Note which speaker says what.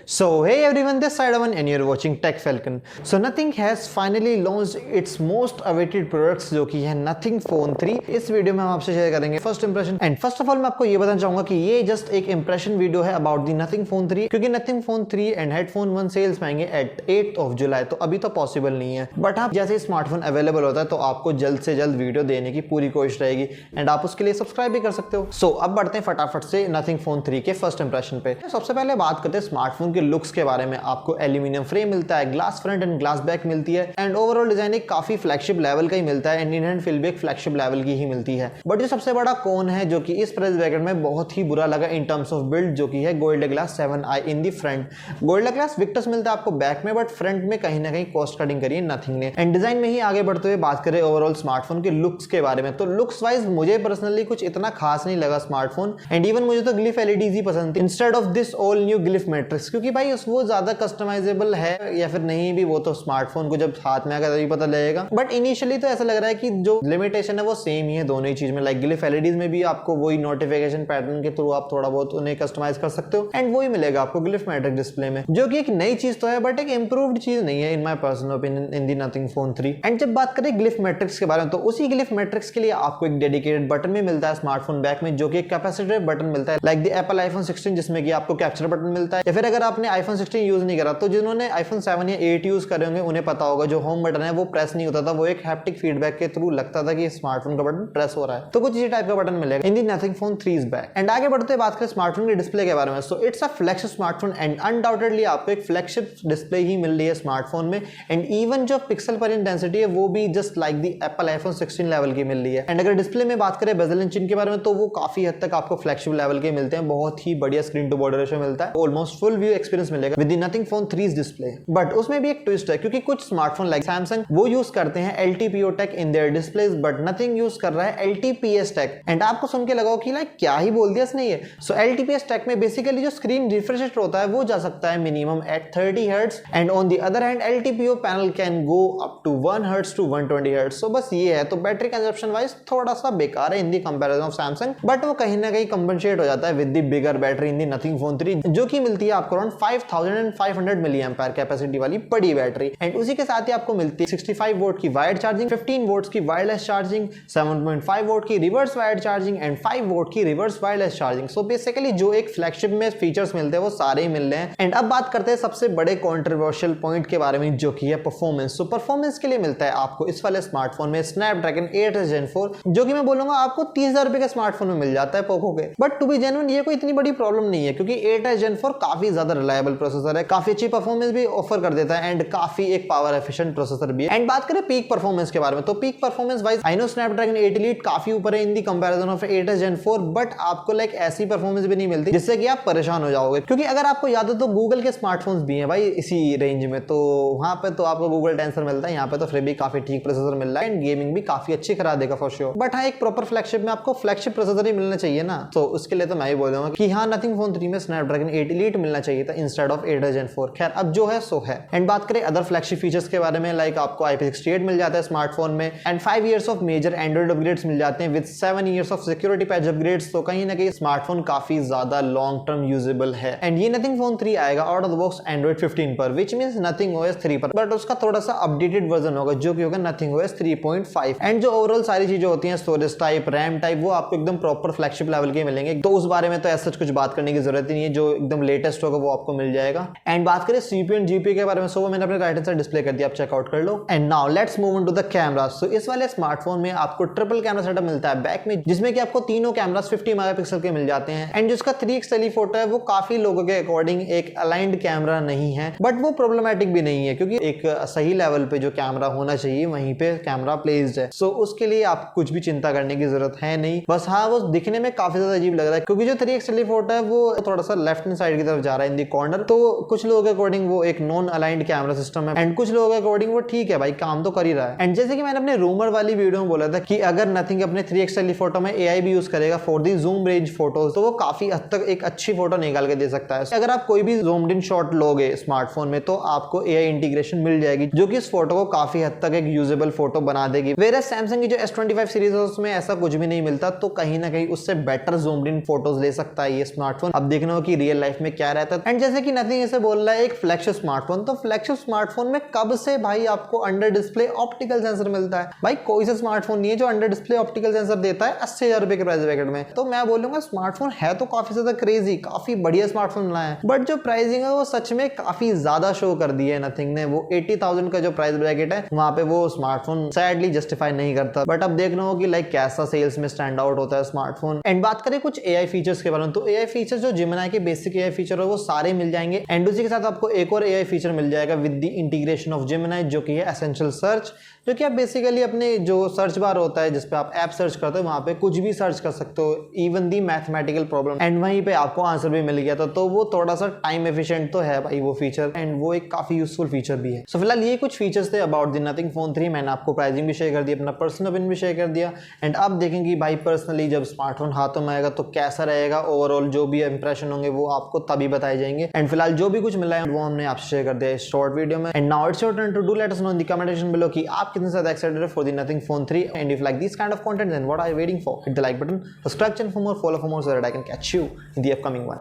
Speaker 1: So hey everyone, this side Aman and you're watching Tech Falcon. So Nothing has finally launched its most awaited products जो कि है Nothing Phone 3। इस video में हम आपसे share करेंगे first impression and first of all मैं आपको ये बताना चाहूंगा कि ये जस्ट एक इंप्रेशन वीडियो है अबाउट दी Nothing Phone 3, क्योंकि Nothing Phone 3 and headphone 1 sales में आएंगे एट 8th of July, तो अभी तो पॉसिबल नहीं है। बट आप जैसे स्मार्टफोन अवेलेबल होता है तो आपको जल्द से जल्द वीडियो देने की पूरी कोशिश रहेगी एंड आप उसके लिए सब्सक्राइब भी कर सकते हो। सो अब बढ़ते हैं फटाफट से Nothing Phone 3 के फर्स्ट इंप्रेशन पे। सबसे पहले बात करते हैं स्मार्टफोन के लुक्स के बारे में। आपको एल्यूमिनियम फ्रेम मिलता है, glass front end glass back मिलती है एंड ओवरऑल डिजाइन एक काफी फ्लैगशिप लेवल का ही मिलता है एंड इन हैंड फील भी एक फ्लैगशिप लेवल की ही मिलती है। बट जो सबसे बड़ा कौन है जो कि इस प्राइस ब्रैकेट में बहुत ही बुरा लगा इन टर्म्स ऑफ बिल्ड, जो कि है गोरिल्ला ग्लास 7i इन दी फ्रंट। गोरिल्ला ग्लास विक्टस मिलता है आपको बैक में, बट फ्रंट में कहीं ना कहीं कॉस्ट कटिंग करी है नथिंग ने। एंड डिजाइन में ही आगे बढ़ते हुए बात करें ओवरऑल स्मार्टफोन के लुक्स के बारे में, तो लुक्स वाइज मुझे पर्सनली कुछ इतना खास नहीं लगा स्मार्टफोन एंड इवन मुझे तो ग्लिफ एलईडीज ही पसंद थी instead of this all new glyph matrix, क्योंकि भाई वो ज्यादा कस्टमाइजेबल है या फिर नहीं भी वो तो स्मार्टफोन को जब हाथ में आएगा तभी पता लगेगा। बट इनिशियली तो ऐसा लग रहा है कि जो लिमिटेशन है वो सेम ही है दोनों ही चीज में। लाइक ग्लिफ एलईडीज में भी आपको वही नोटिफिकेशन पैटर्न के थ्रू आप थोड़ा बहुत उन्हें कस्टमाइज कर सकते हो एंड वही मिलेगा आपको ग्लिफ मैट्रिक डिस्प्ले में, जो कि एक नई चीज तो है बट एक इंप्रूव्ड चीज नहीं है in my personal opinion in the nothing phone 3। And जब बात करें ग्लिफ मैट्रिक्स के बारे में, तो उसी ग्लिफ मैट्रिक्स के लिए आपको एक डेडिकेटेड बटन भी मिलता है स्मार्टफोन बैक में, जो कि एक कैपेसिटिव बटन मिलता है लाइक द एप्पल आईफोन 16 जिसमें कि आपको कैप्चर बटन मिलता है। या फिर अगर आपने आईफोन 16 यूज नहीं करा तो जिन्होंने आईफोन 7 या 8 यूज करे होंगे उन्हें पता होगा जो होम बटन है वो प्रेस नहीं होता था, वो एक हैप्टिक फीडबैक के थ्रू लगता था कि स्मार्टफोन का बटन प्रेस हो रहा है। तो कुछ इसी टाइप का बटन मिलेगा इन दी नथिंग फोन 3 बैक। एंड आगे बढ़ते हुए बात करें स्मार्टफोन के डिस्प्ले के बारे में, so it's a flagship smartphone and undoubtedly आपको एक फ्लैगशिप डिस्प्ले ही मिल रही है स्मार्टफोन में एंड इवन जो पिक्सल पर इंटेंसिटी है वो भी just like the Apple iPhone 16 level की मिल रही है। एंड अगर डिस्प्ले में बात करें बेजल एंड चिन के बारे में, तो वो काफी हद तक आपको फ्लैगशिप लेवल के मिलते हैं, बहुत ही बढ़िया स्क्रीन टू बॉर्डर रेशियो मिलता है, ऑलमोस्ट फुल व्यू एक्सपीरियंस मिलेगा with the nothing phone 3 display. But उसमें भी एक ट्विस्ट है, क्योंकि कुछ स्मार्टफोन लाइक सैमसंग वो यूज करते हैं LTPO tech in their displays, but nothing use कर रहा है LTPS टेक। एंड आपको सुन के लगाओ कि लाइक क्या ही बोल दिया इसने ये। सो LTPS टेक में बेसिकली जो स्क्रीन रिफ्रेश रेट होता है वो जा सकता है minimum at 30 hertz and on the other hand LTPO panel can go up to 1 hertz to 120 hertz. So बस ये है, तो बैटरी कंजप्शन वाइज थोड़ा सा बेकार है इन दी कंपैरिजन ऑफ सैमसंग, बट वो कहीं ना कहीं कंपनसेट हो जाता है with the bigger battery in the nothing phone 3, जो कि मिलती है आपको अराउंड 5500 मिली एम्पायर कैपेसिटी वाली बड़ी बैटरी। एंड उसी के साथ ही आपको मिलती है 65 वोल्ट की वायर्ड चार्जिंग, 15 वोल्ट की वायरलेस चार्जिंग, 7.5 वोल्ट की reverse wired charging and 5 volt की reverse wireless charging. So basically जो एक फ्लैगशिप में फीचर्स मिलते हैं वो सारे ही मिल रहे हैं। एंड अब बात करते हैं सबसे बड़े कंट्रोवर्शियल पॉइंट के बारे में, जो कि है परफॉर्मेंस। सो परफॉर्मेंस के लिए मिलता है आपको इस वाले स्मार्टफोन में स्नैपड्रैगन 8 Gen 4, जो कि मैं बोलूंगा आपको 30,000 रुपए के स्मार्टफोन में मिल जाता है पोको के। बट टू बी जेन्युइन ये कोई इतनी बड़ी प्रॉब्लम नहीं है, क्योंकि 8 Gen 4 काफी ज्यादा रिलायबल प्रोसेसर है, काफी अच्छी परफॉर्मेंस भी ऑफर कर देता है एंड काफी एक पावर एफिशिएंट प्रोसेसर भी है। एंड बात करें पीक परफॉर्मेंस के बारे में, तो peak performance wise I know Snapdragon 8 Elite काफी ऊपर है इन दी कंपैरिजन ऑफ 8 Gen 4, बट आपको लाइक ऐसी परफॉर्मेंस भी नहीं मिलती जिससे कि आप परेशान हो जाओगे। क्योंकि अगर आपको याद हो तो गूगल के स्मार्टफोन्स भी हैं भाई इसी रेंज में, तो वहां पे तो आपको गूगल टेंसर मिलता है, यहाँ पे तो फिर भी काफी ठीक प्रोसेसर मिल रहा है एंड गेमिंग भी काफी अच्छी करा देगा फॉर श्योर। बट हाँ, एक प्रॉपर फ्लैगशिप में आपको फ्लैगशिप प्रोसेसर ही मिलना चाहिए ना, तो उसके लिए तो मैं ही बोलूंगा कि हाँ नथिंग फोन 3 में स्नैपड्रैगन 8 Elite मिलना चाहिए था इंस्टेड ऑफ 8 Gen 4। खैर अब जो है सो है। एंड बात करें अदर फ्लैगशिप फीचर्स के बारे में, लाइक आपको IP68 मिल जाता है स्मार्टफोन में and 5 years of major Android upgrades मिल जाते हैं with 7 years of security patch upgrades. तो कहीं ना कहीं स्मार्टफोन काफी ज्यादा लॉन्ग टर्म यूजेबल है। एंड ये नथिंग फोन 3 आएगा out of the box Android 15 पर, विच मींस नथिंग OS 3 पर, बट उसका थोड़ा सा अपडेटेड वर्जन होगा जो कि होगा नथिंग OS 3.5। एंड जो ओवरऑल सारी चीजें होती हैं स्टोरेज टाइप, रैम टाइप, वो आपको एकदम प्रॉपर फ्लैगशिप लेवल के मिलेंगे, तो उस बारे में तो ऐसा कुछ बात करने की जरूरत ही नहीं है, जो एकदम लेटेस्ट होगा वो आपको मिल जाएगा। एंड बात करें CPU एंड GPU के बारे में, सो वो मैंने अपने राइट हैंड साइड डिस्प्ले कर दिया, आप चेकआउट कर लो। And now let's move on to the camera. So इस वाले स्मार्टफोन में आपको ट्रिपल कैमरा सेटअप मिलता है बैक में, जिसमें कि आपको तीनों कैमरास 50 मेगापिक्सल के मिल जाते हैं। एंड जिसका 3x टेलीफोटो है वो काफी लोगों के अकॉर्डिंग एक अलाइंड कैमरा नहीं है, बट वो प्रॉब्लमैटिक भी नहीं है, क्योंकि एक सही लेवल पे जो कैमरा होना चाहिए वहीं पे कैमरा प्लेस्ड है। सो उसके लिए आप कुछ भी चिंता करने की जरूरत है नहीं। बस हाँ, वो दिखने में काफी ज्यादा अजीब लग रहा है, क्योंकि जो 3x टेलीफोटो है वो थोड़ा सा लेफ्ट हैंड साइड की तरफ जा रहा है इन दी कॉर्नर, तो कुछ लोगों के अकॉर्डिंग वो एक नॉन अलाइंड कैमरा सिस्टम है एंड कुछ लोगों के अकॉर्डिंग वो ठीक है भाई, काम तो कर ही रहा है। एंड जैसे कि मैंने अपने रूमर वाली वीडियो में बोला था कि अगर नथिंग अपने 3x टेलीफोटो में AI भी यूज करेगा for the zoom range photos, तो वो काफी हद तक एक अच्छी फोटो निकाल के दे सकता है। अगर आप कोई भी जूम्ड इन शॉट लोगे स्मार्टफोन में, तो आपको AI इंटीग्रेशन मिल जाएगी, जो कि इस फोटो को काफी हद तक एक यूजेबल फोटो बना देगी। वेयर सैमसंग की जो S25 सीरीज है उसमें ऐसा कुछ भी नहीं मिलता, तो कहीं ना कहीं उससे बेटर जूम्ड इन फोटोज ले सकता है ये स्मार्टफोन। अब देखना हो कि रियल लाइफ में क्या रहता है। एंड जैसे कि नथिंग इसे बोल रहा है एक फ्लैगशिप स्मार्टफोन, तो फ्लैगशिप स्मार्टफोन में कब से भाई आपको अंडर डिस्प्ले ऑप्टिकल सेंसर मिलता है? भाई कोई सा स्मार्टफोन नहीं है जो अंडर डिस्प्ले ऑप्टिकल सेंसर देता है 80,000 रुपए के प्राइस ब्रैकेट में। तो मैं बोलूंगा स्मार्टफोन है तो काफी ज्यादा क्रेजी, काफी बढ़िया स्मार्टफोन बनाया है, बट जो प्राइसिंग है वो सच में काफी ज्यादा शो कर दी है नथिंग ने। वो 80,000 का जो प्राइस ब्रैकेट है वहां पे वो स्मार्टफोन सैडली जस्टिफाई नहीं करता। बट अब देखना हो कि लाइक कैसा सेल्स में स्टैंड आउट होता है स्मार्टफोन। एंड बात करें कुछ एआई फीचर्स के बारे में, तो एआई फीचर जो जेमिनी के बेसिक एआई फीचर है वो सारे मिल जाएंगे। एंड उसी के साथ आपको एक और एआई फीचर मिल जाएगा with the integration of Gemini, जो कि है एसेंशियल सर्च, जो कि आप बेसिकली अपने जो सर्च बार होता है जिसपे आप ऐप सर्च करते हो वहां पे कुछ भी सर्च कर सकते हो, even the mathematical problem, and वहीं पे आपको आंसर भी मिल गया था। तो वो थोड़ा सा टाइम एफिशिएंट तो है भाई वो फीचर, एंड वो एक काफी यूजफुल फीचर भी है। सो फिलहाल ये कुछ फीचर्स थे अबाउट द नथिंग फोन 3। मैंने आपको प्राइसिंग भी शेयर कर दिया, अपना पर्सनल ओपिनियन भी शेयर कर दिया, एंड अब देखेंगे भाई पर्सनली जब स्मार्टफोन हाथों में आएगा तो कैसा रहेगा, ओवरऑल जो भी इंप्रेशन होंगे वो आपको तभी बताए जाएंगे। एंड फिलहाल जो भी कुछ मिला है वो हमने आपसे शेयर कर दिया इस शॉर्ट वीडियो में। And now it's your turn to do let us know in the comment section below कि आप कितने ज्यादा एक्साइटेड है for the Nothing Phone 3, and if you like this kind of content then what are you waiting for? Hit the like button, subscribe channel for more, follow for more so that I can catch you in the upcoming one.